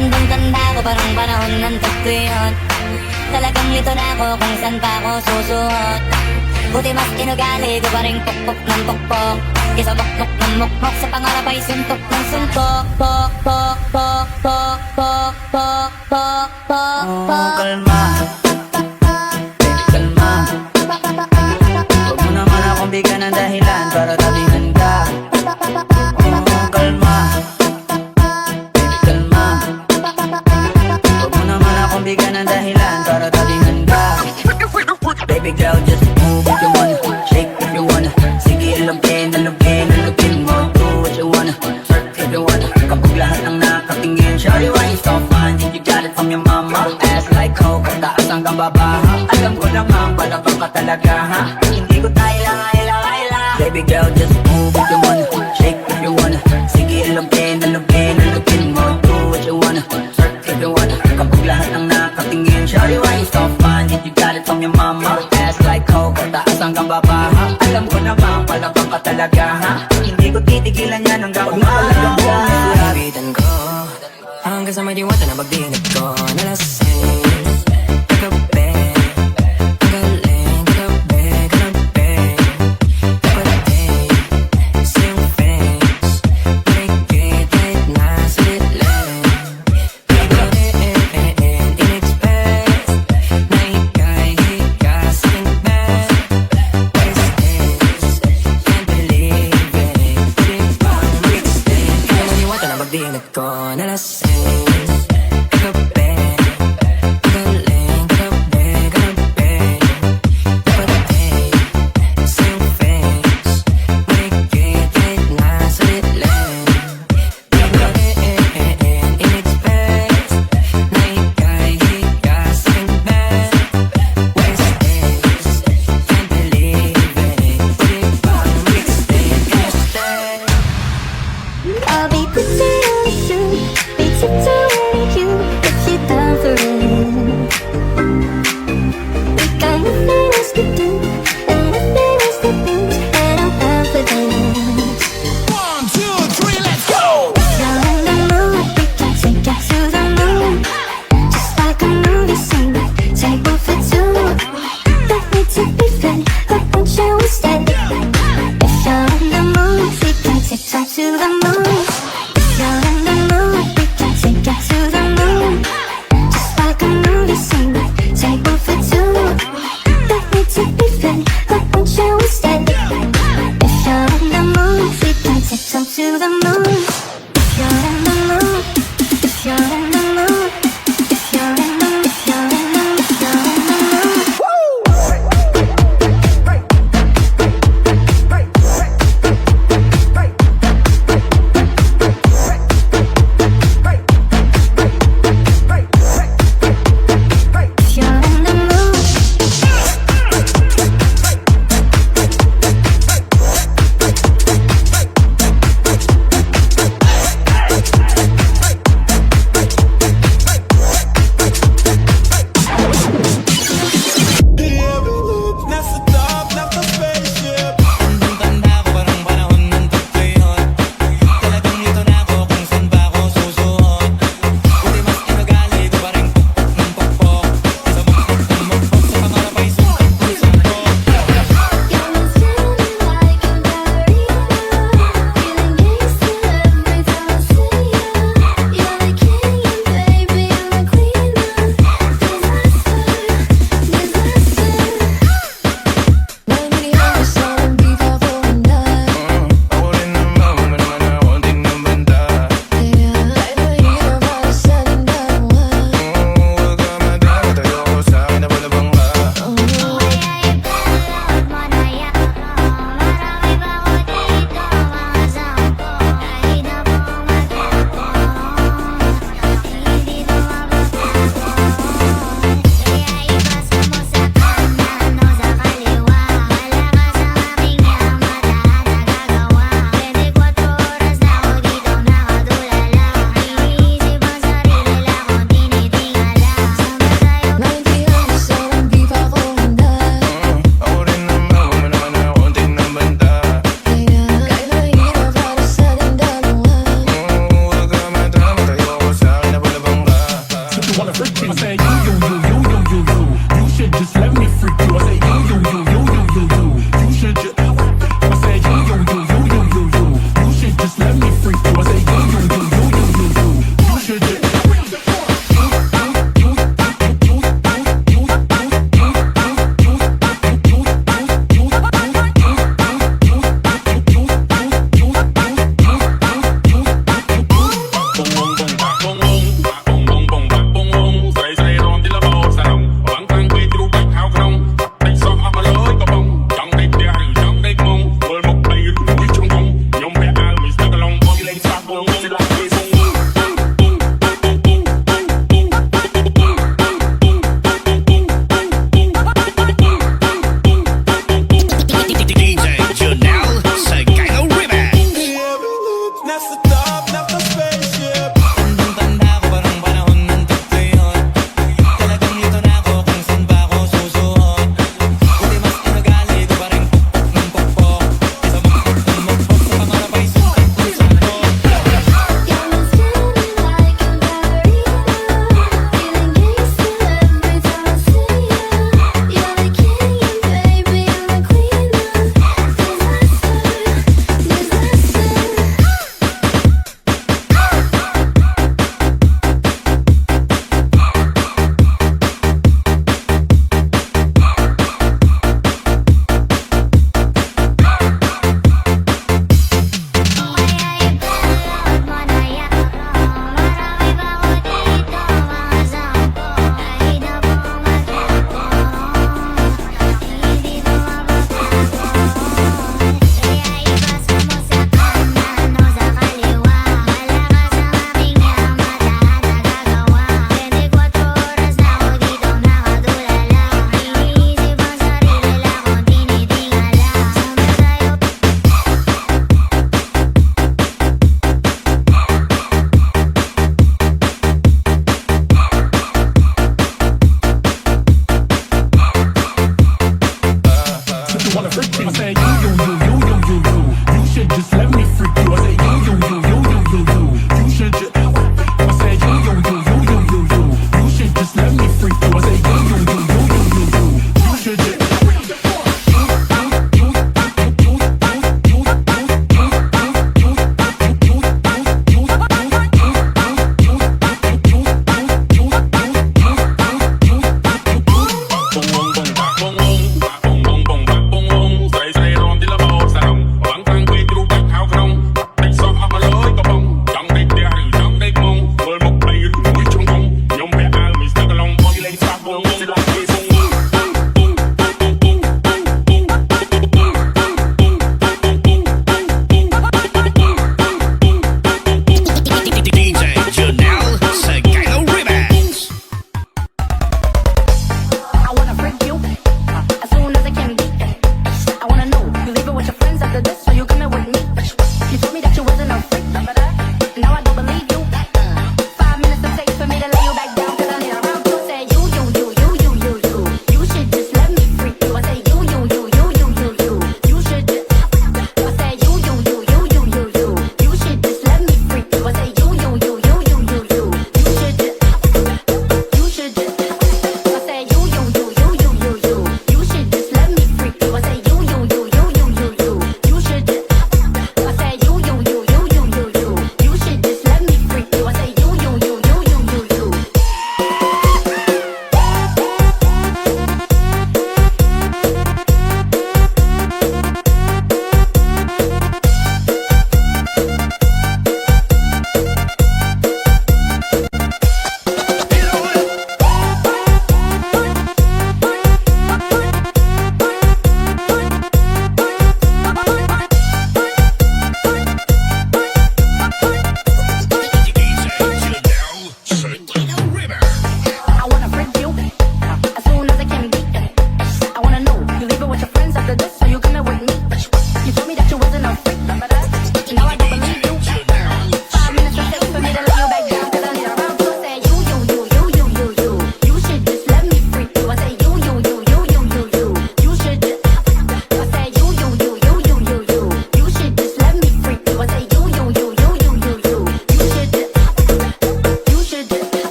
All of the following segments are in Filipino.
Tandang-tanda ko parang panahon ng tagtuyon. Talagang lito na ako kung saan pa ako susuot. Buti mas inugali ko pa ring pukpok ng pukpok, kesa mukmok ng mukmok sa pangarap ay suntok ng suntok. Pok, pok, pok, pok, pok, pok, pok, pok, pok. Kalma, baby kalma. Huwag mo naman akong bigyan ng dahilan para tabihan ka. Kalma, baby kalma. Huwag mo naman akong bigyan ng dahilan para tabihan ka. Baby girl, just move if you wanna, shake if you wanna. Sige, alugin, alugin, alugin mo. Do what you wanna, work if you wanna. Kapag lahat ng nakatingin, shawty, why you so fine? Did you got it from your mama? Ass like coke, taas hanggang baba. Alam ko naman, palabang ka talaga, ha? Hindi ko tayo lang. Baby girl, just move if you wanna, shake if you wanna. Sige, alugin, alugin, alugin mo. Do what you wanna, work if you wanna. Kapag lahat ng nakatingin, shawty, why you so fine? Did you got it from your mama? Ass like coke, taas hanggang baba. Alam ko naman, palabang ka talaga, ha? Hindi ko titigilan yan hanggang umaga. Ibitan ko hanggang sa may diwata na pagdinig ko. Nalasing kagabi, galing kagabi, kagabi. Kapatid sa iyong face, marikit kahit nasa litlim. Biglain, in-expect na ika'y higa sa aking bed. What is this? Can't believe it. Di ba mag-extend? Kaya maniwata na pagdinig ko. Nalasing kagabi, galing kagabi, kagabi. Kapatid sa iyong face, marikit kahit nasa litlim. Biglain, in-expect na ika'y higa sa aking bed. What is this? Can't believe it. Di ba mag-extend? Can you stay? I'll be pretty soon, be tiptoeing you if you're down for it. We got nothing else to do and nothing else to lose, and I'm down for this. 1, 2, 3, let's go! You're in the mood, we can take it to the moon, just like a movie scene. Table for two, don't need to be ready, but won't you stay? If you're in the mood, we can take it to the moon. You're in the mood, we can take it to the moon, just like a movie scene. Table for two, don't need to be ready, but won't you stay? If you're in the mood, we can take it to the moon. If you're in the mood, if you're in the mood, if you're in the, if you're in the, if you're in the mood. If you're in the mood. I said you should just let me freak you. I said you should just. I said you should just let me freak you. I said you should just. Say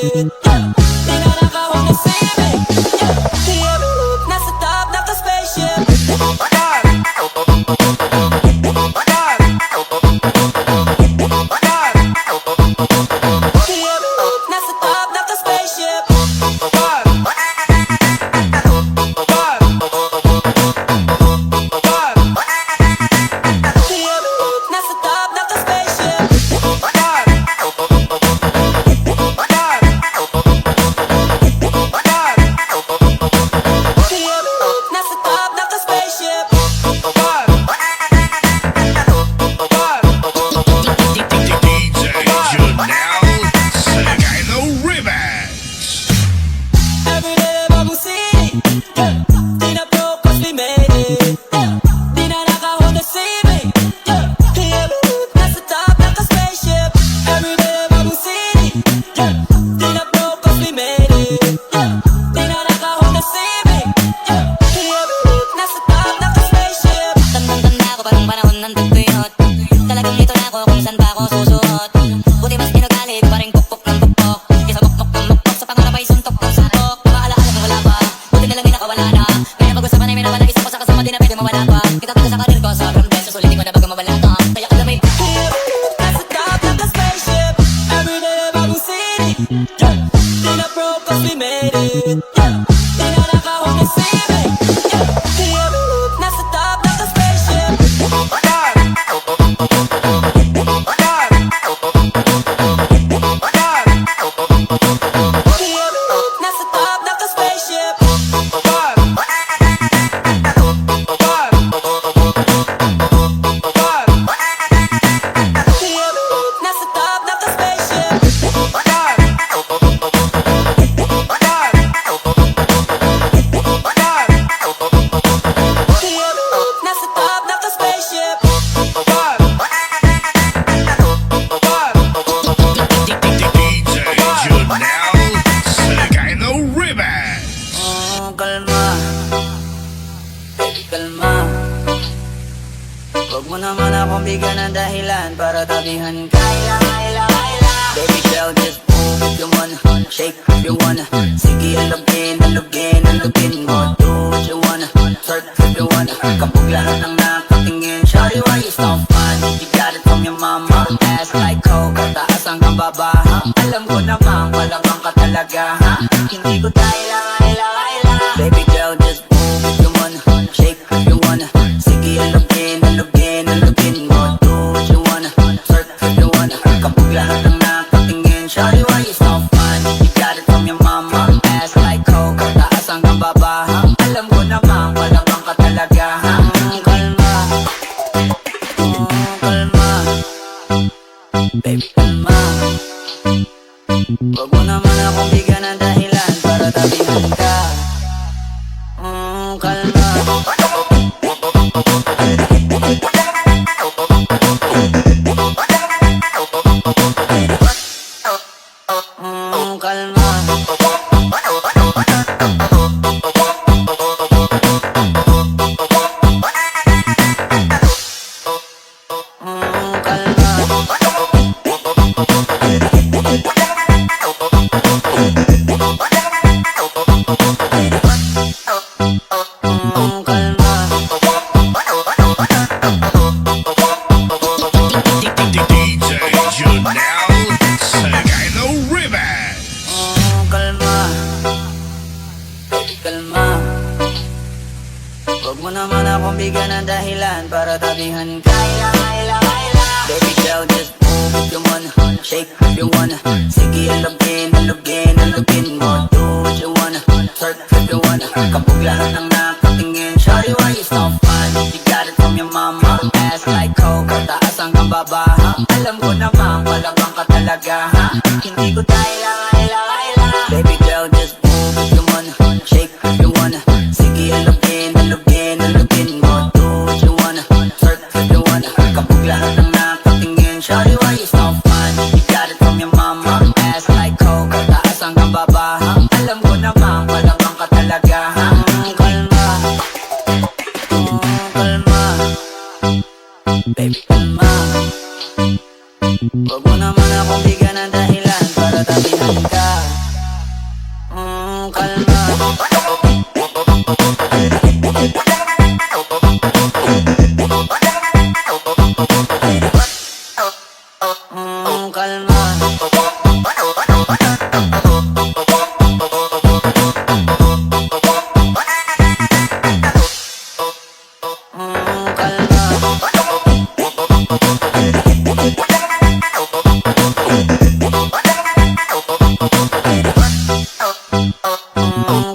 it. Di na nakahon na sibig. Every move nasa top naka-spaceship. Every move nasa top naka-spaceship. Every move nasa top naka-spaceship. Every move nasa top naka-spaceship. DJs, you're now singing the remix. Everyday bagong city. Di na broke 'cause we made it. Di na nakahon na sibig. Every move nasa top naka-spaceship. Everyday bagong city. Di na broke 'cause we made it. Di na nakahon na sibig. Every move nasa top naka-spaceship. Tandang-tanda ko parang panahon ng tagtuyot. Talagang ito na ako kung saan pa ako susuot. Buti mas inugali ko pa rin pukpok ng pukpok. Kesa mukmok ng mukpok sa pangarap ay suntok ng suntok. Maalaala kung wala pa, buti na lang may nakawala na. Kaya pag-usapan ay may naman ang isa ko sa kasama di na pwede mawala pa. Kita sa karir ko sobrang beses, ulitin ko na bago mawala to. Kaya ka damay. Every move nasa top naka-spaceship. Everyday bagong city. Di na broke 'cause we made it. Di na nakahon na sibig. Every move nasa top naka-spaceship. Every move nasa top naka-spaceship. Every move nasa top naka-spaceship. Every move nasa top naka-spaceship. DJs, you're now singing the remix. Kalma, baby kalma. Huwag mo naman akong bigyan ng dahilan para tabihan ka. Baby girl, just move if you wanna, shake if you wanna. Sige, alugin, alugin, alugin mo. Do what you wanna, twerk if you wanna. Kapag lahat ng nakatingin, shawty, why you so fun? You got it from your mama, ass like coke, taas hanggang baba. Alam ko naman, palabang ka talaga, ha? Hindi ko tayo Baby girl, just move if you wanna, shake if you wanna. Sige, alugin, alugin, alugin mo. Do what you wanna, twerk if you wanna. Kapag lahat ng nakatingin, shawty, why you so fun? You got it from your mama, ass like coke, taas hanggang baba. Alam ko naman, palabang ka talaga, ha? Kalma, kalma, baby kalma. Huwag mo naman akong bigyan ng dahilan para tabihan ka. Kalma. DJs, you're now singing the remix. Kalma, baby kalma. Huwag mo naman akong bigyan ng dahilan para tabihan ka. Baby girl, just move if you wanna, shake if you wanna. Sige, alugin, alugin, alugin mo. Do what you wanna, twerk if you wanna. Kapag lahat ng nakatingin, shawty, why you so fun? You got it from your mama, ass like coke, taas hanggang baba. Alam ko naman, palabang ka talaga, ha? Hindi ko tayo Baby girl, just move if you wanna, shake if you wanna. Sige, alugin, alugin, alugin mo. Do what you wanna, twerk if you wanna. Kapag lahat ng nakatingin, shawty, why you so fun? You got it from your mama, ass like coke, taas hanggang baba. Alam ko naman, palabang ka talaga, ha? Kalma, kalma, baby kalma. Huwag mo naman akong bigyan ng dahilan para tabihan ka. Kalma.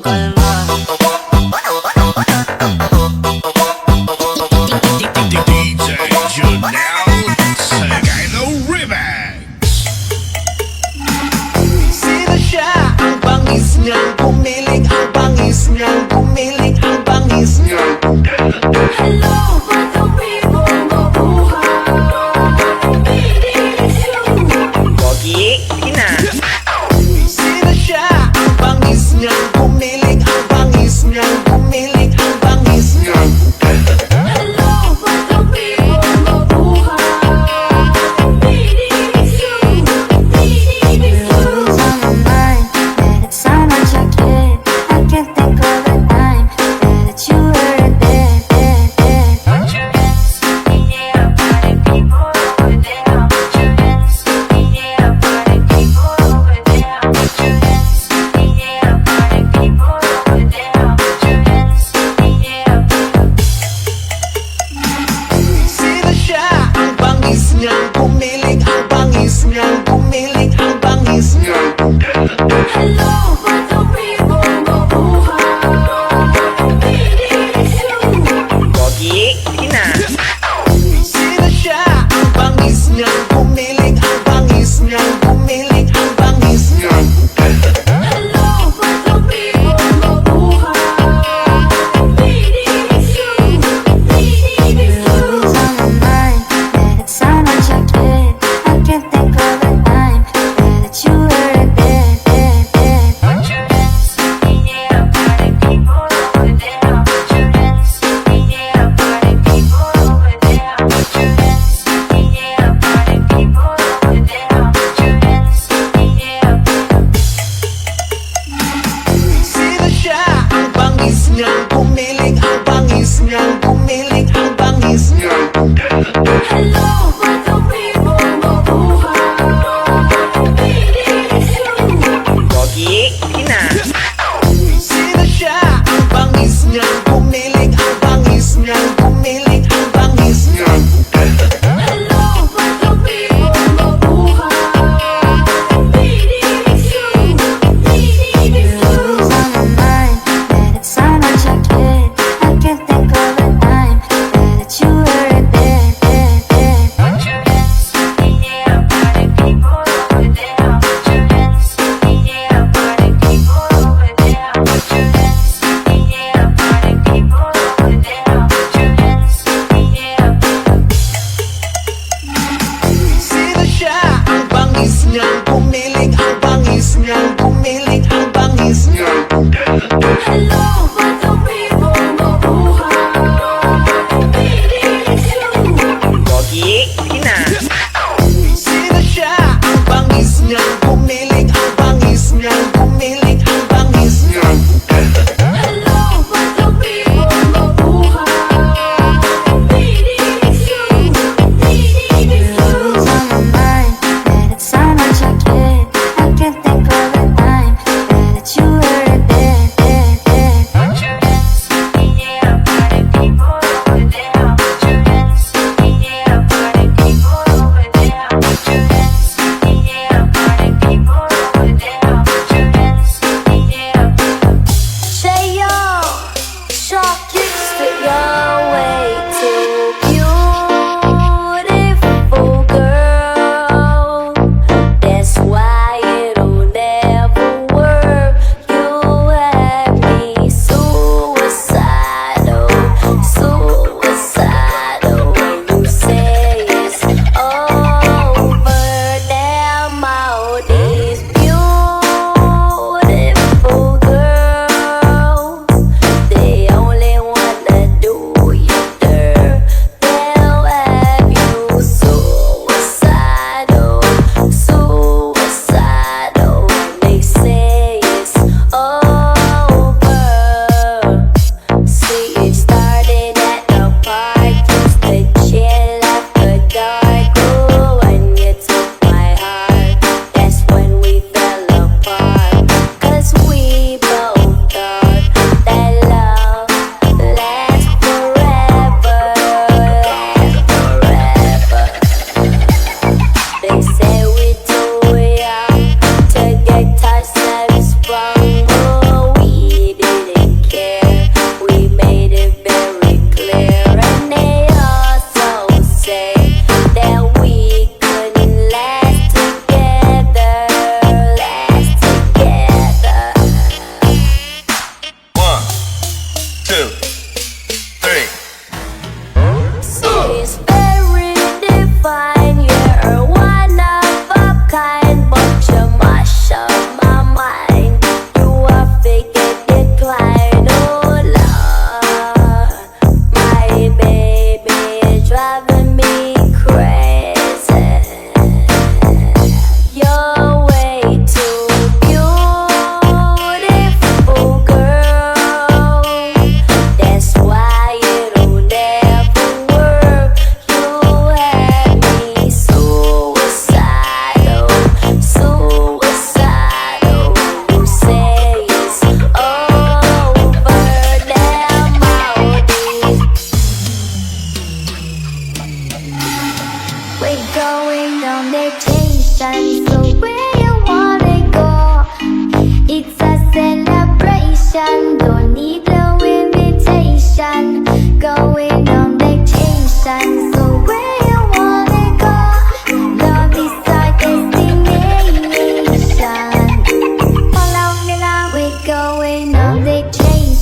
Kalma.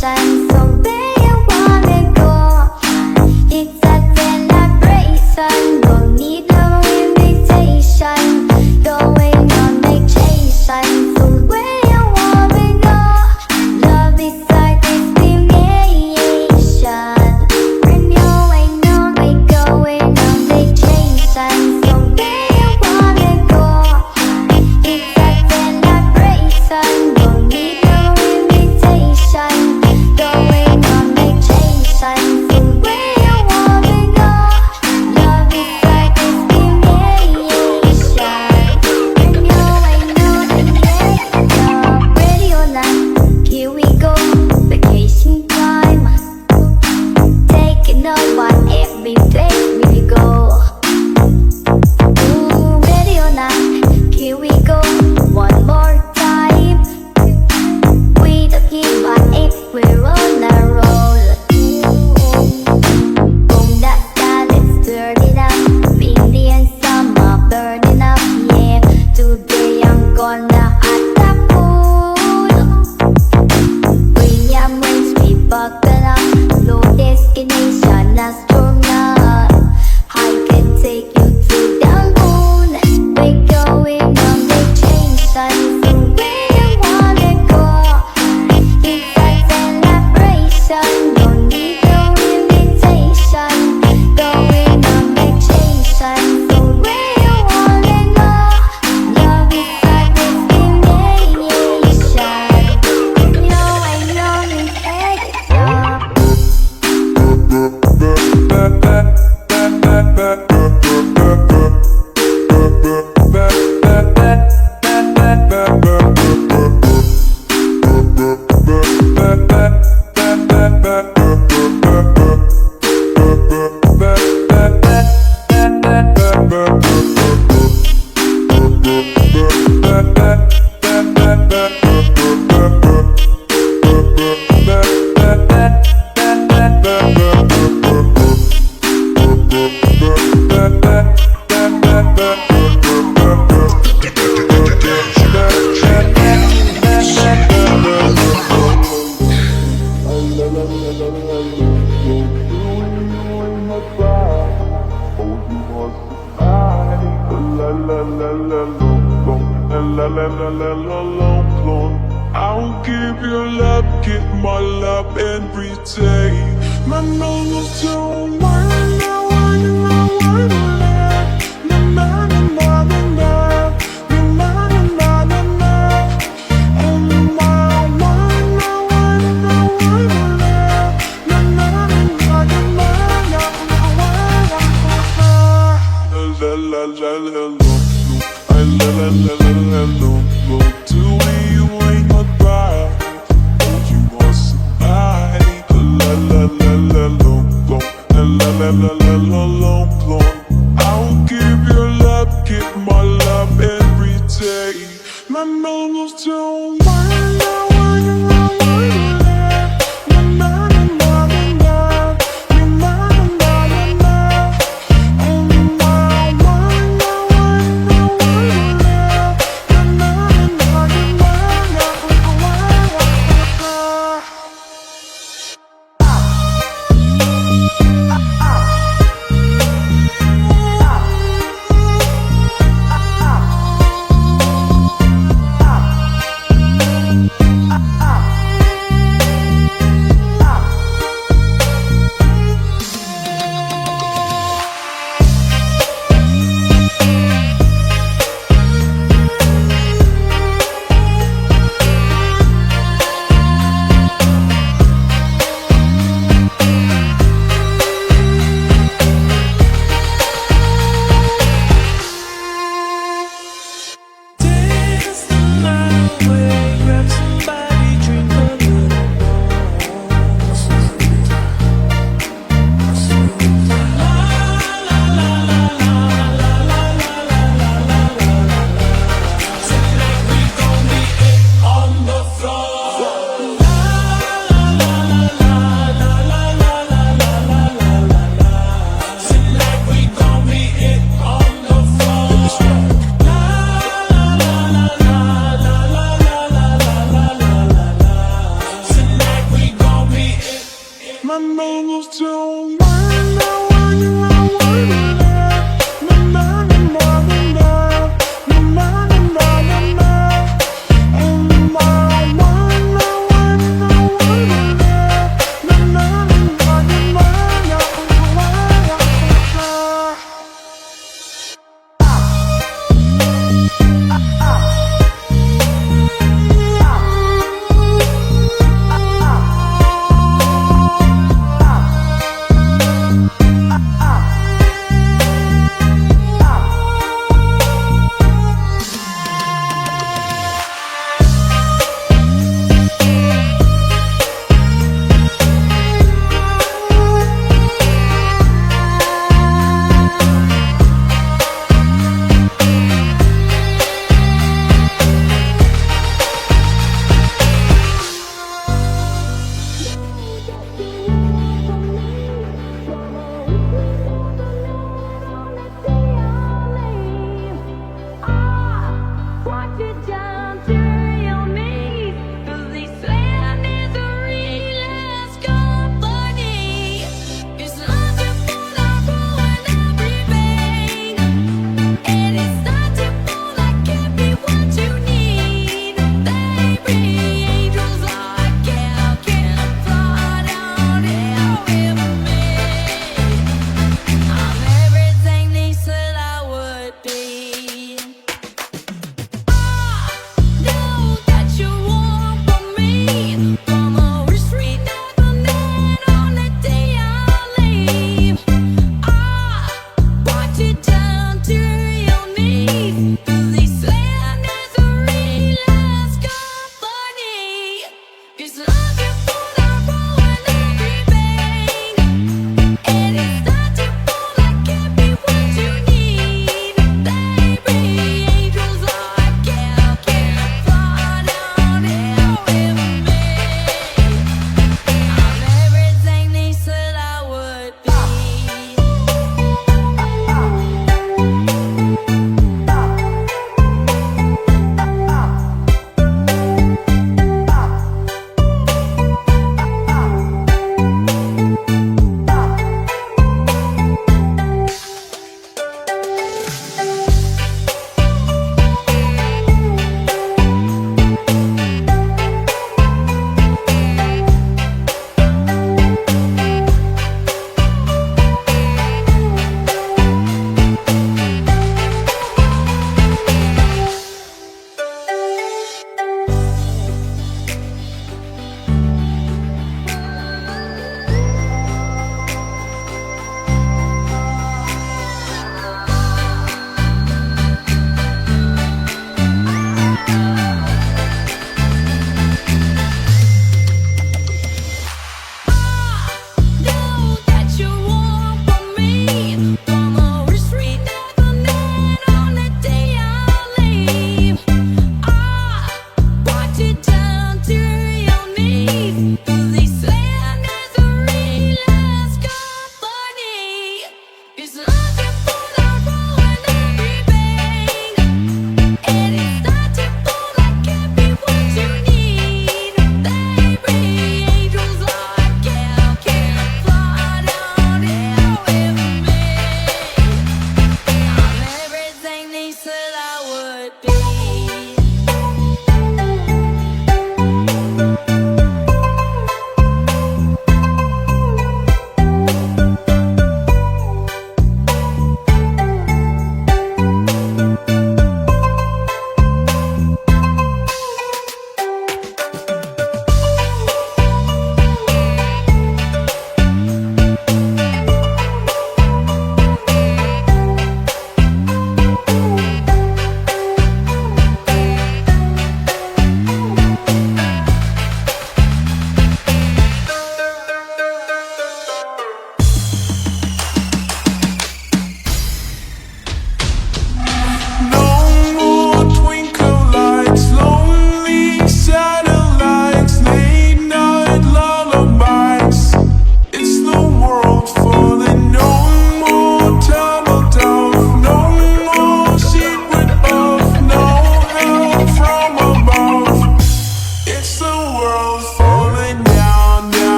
vacation. So where you wanna go? It's a celebration. Don't need no invitation. Going on vacation. So where you wanna go? Love is our destination. And you ain't know we're going on vacation. So where you wanna go? It's a celebration. Don't need no invitation. Going on vacation. So where you wanna go? Love is our destination. And you ain't know it yet. Radio line, here we go. Vacation time. Taking over every place we go. Ooh, radio line, here we go. One more time. We don't give a if we're on a roll. Boom that style, let's turn it up. Indian summer burning up, yeah. Today I'm gonna hot the pool. Premium range, we buckle up. Low destination, astronaut. I can take you to the moon. We're going on vacation. So where you wanna go? It's a celebration. Don't need no invitation. Going on vacation. So where you wanna go? Love is our destination. No, I know we had it up. I'll give you love, give my love every day. My name is Joe. La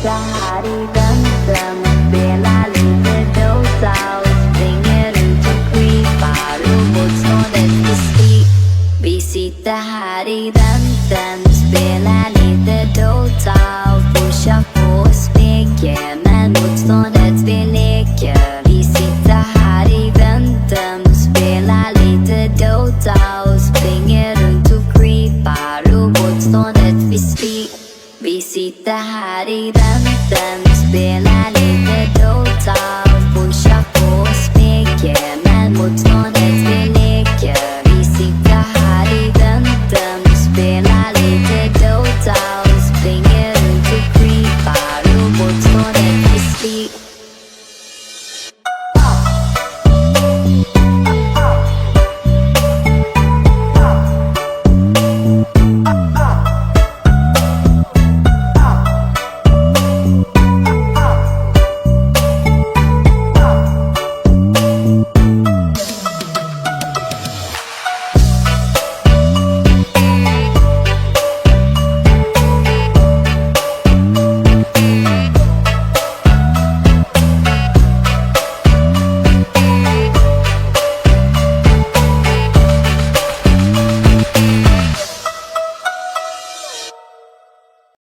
sitter här i väntan och spelar lite Dota och springer runt och creepar och motståndet blir spik. Vi sitter här i väntan och spelar lite Dota och pushar på och springer, men motståndet vi leker. Vi sitter här i väntan och spelar lite Dota och springer runt och creepar och motståndet vi spik. Vi sitter här i väntan och spelar lite